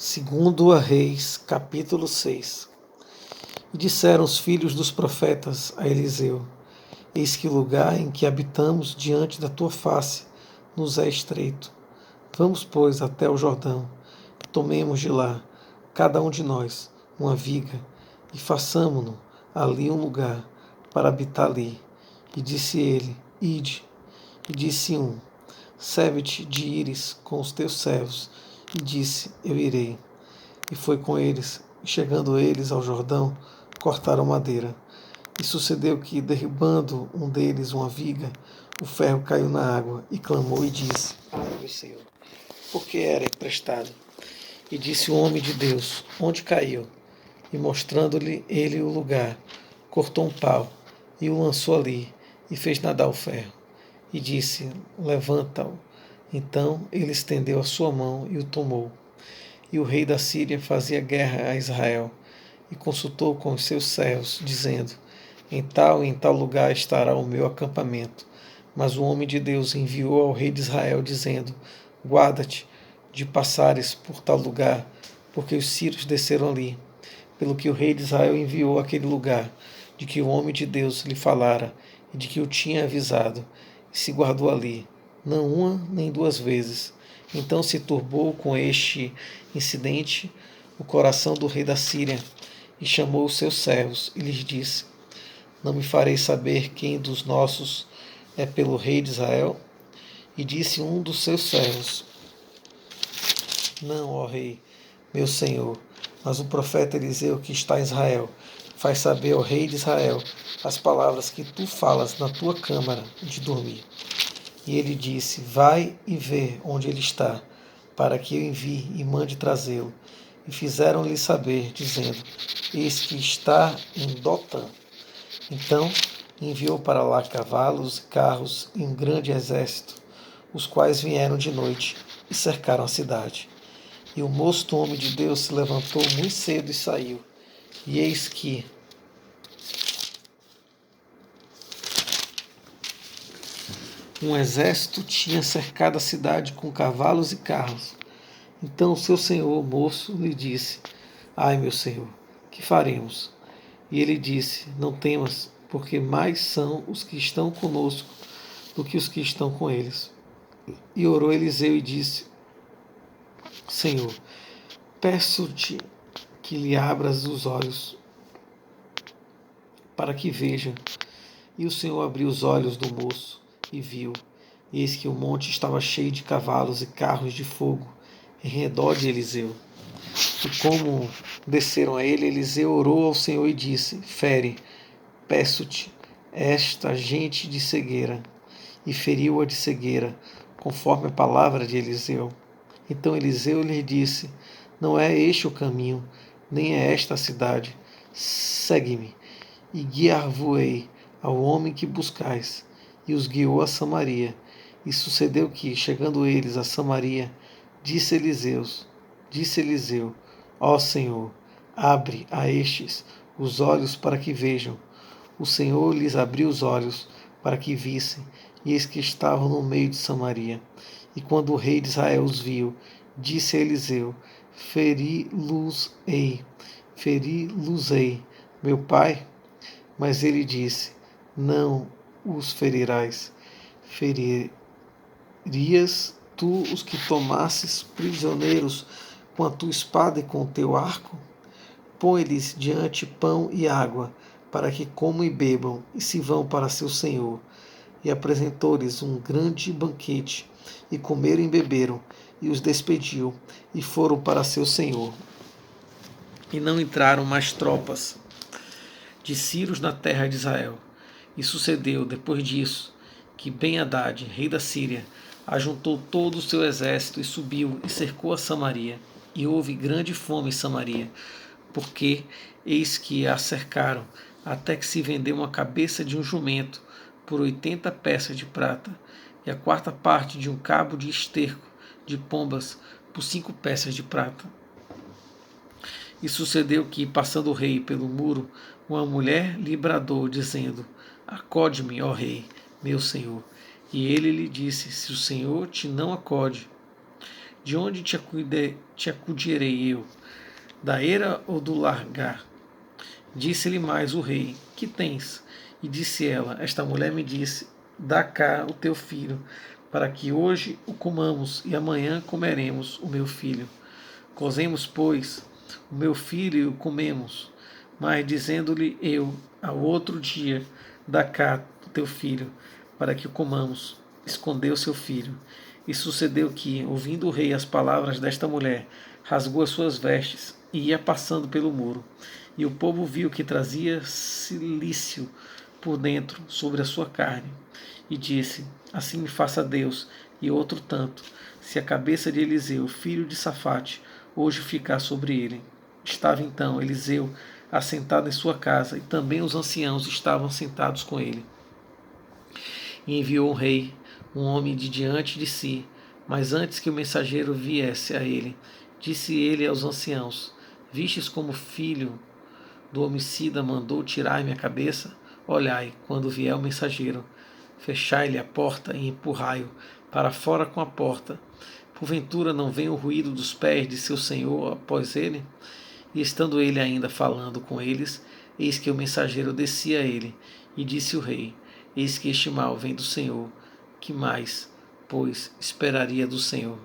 Segundo a Reis, capítulo 6. E disseram os filhos dos profetas a Eliseu: Eis que o lugar em que habitamos diante da tua face nos é estreito. Vamos, pois, até o Jordão, e tomemos de lá, cada um de nós, uma viga, e façamo-no ali um lugar para habitar ali. E disse ele: Ide. E disse um: Serve-te de ires com os teus servos. E disse: Eu irei. E foi com eles, e chegando eles ao Jordão, cortaram madeira. E sucedeu que, derribando um deles uma viga, o ferro caiu na água, e clamou e disse: Ai, meu Senhor, porque era emprestado. E disse o homem de Deus: Onde caiu? E mostrando-lhe ele o lugar, cortou um pau, e o lançou ali, e fez nadar o ferro. E disse: Levanta-o. Então ele estendeu a sua mão e o tomou. E o rei da Síria fazia guerra a Israel, e consultou com os seus servos, dizendo: Em tal e em tal lugar estará o meu acampamento. Mas o homem de Deus enviou ao rei de Israel, dizendo: Guarda-te de passares por tal lugar, porque os sírios desceram ali. Pelo que o rei de Israel enviou àquele lugar, de que o homem de Deus lhe falara, e de que o tinha avisado, e se guardou ali, não uma nem duas vezes. Então se turbou com este incidente o coração do rei da Síria, e chamou os seus servos, e lhes disse: Não me farei saber quem dos nossos é pelo rei de Israel? E disse um dos seus servos: Não, ó rei, meu senhor, mas o profeta Eliseu que está em Israel faz saber ao rei de Israel as palavras que tu falas na tua câmara de dormir. E ele disse: Vai e vê onde ele está, para que eu envie e mande trazê-lo. E fizeram-lhe saber, dizendo: Eis que está em Dotã. Então enviou para lá cavalos e carros e um grande exército, os quais vieram de noite e cercaram a cidade. E o moço homem de Deus se levantou muito cedo e saiu. E eis que um exército tinha cercado a cidade com cavalos e carros. Então o seu senhor, o moço, lhe disse: Ai, meu senhor, que faremos? E ele disse: Não temas, porque mais são os que estão conosco do que os que estão com eles. E orou Eliseu e disse: Senhor, peço-te que lhe abras os olhos para que veja. E o Senhor abriu os olhos do moço e viu. E eis que o monte estava cheio de cavalos e carros de fogo em redor de Eliseu. E como desceram a ele, Eliseu orou ao Senhor e disse: Fere, peço-te, esta gente de cegueira. E feriu-a de cegueira, conforme a palavra de Eliseu. Então Eliseu lhe disse: Não é este o caminho, nem é esta a cidade. Segue-me, e guiar-vos-ei ao homem que buscais. E os guiou a Samaria. E sucedeu que, chegando eles a Samaria, disse Eliseu: Ó Senhor, abre a estes os olhos para que vejam. O Senhor lhes abriu os olhos para que vissem, e eis que estavam no meio de Samaria. E quando o rei de Israel os viu, disse a Eliseu: feri-los-ei, meu pai. Mas ele disse: Não os ferirás. Feririas tu os que tomasses prisioneiros com a tua espada e com o teu arco? Põe-lhes diante pão e água, para que comam e bebam, e se vão para seu senhor. E apresentou-lhes um grande banquete, e comeram e beberam, e os despediu, e foram para seu senhor. E não entraram mais tropas de sírios na terra de Israel. E sucedeu, depois disso, que Ben-Hadad, rei da Síria, ajuntou todo o seu exército e subiu e cercou a Samaria. E houve grande fome em Samaria, porque eis que a cercaram, até que se vendeu uma cabeça de um jumento por 80 peças de prata, e a quarta parte de um cabo de esterco de pombas por 5 peças de prata. E sucedeu que, passando o rei pelo muro, uma mulher lhe bradou, dizendo: Acode-me, ó rei, meu senhor. E ele lhe disse: Se o Senhor te não acode, De onde te acudirei eu? Da eira ou do largar? Disse-lhe mais o rei: Que tens? E disse ela: Esta mulher me disse: Dá cá o teu filho, para que hoje o comamos e amanhã comeremos o meu filho. Cozemos, pois, o meu filho e o comemos. Mas dizendo-lhe eu ao outro dia: Dá cá o teu filho, para que o comamos, escondeu seu filho. E sucedeu que, ouvindo o rei as palavras desta mulher, rasgou as suas vestes e ia passando pelo muro. E o povo viu que trazia cilício por dentro sobre a sua carne. E disse: Assim me faça Deus, e outro tanto, se a cabeça de Eliseu, filho de Safate, hoje ficar sobre ele. Estava então Eliseu assentado em sua casa, e também os anciãos estavam sentados com ele. E enviou o rei um homem de diante de si, mas antes que o mensageiro viesse a ele, disse ele aos anciãos: Vistes como filho do homicida mandou tirar-me a cabeça? Olhai, quando vier o mensageiro, fechai-lhe a porta e empurrai-o para fora com a porta. Porventura não vem o ruído dos pés de seu senhor após ele? E estando ele ainda falando com eles, eis que o mensageiro descia a ele, e disse o rei: Eis que este mal vem do Senhor, que mais, pois, esperaria do Senhor?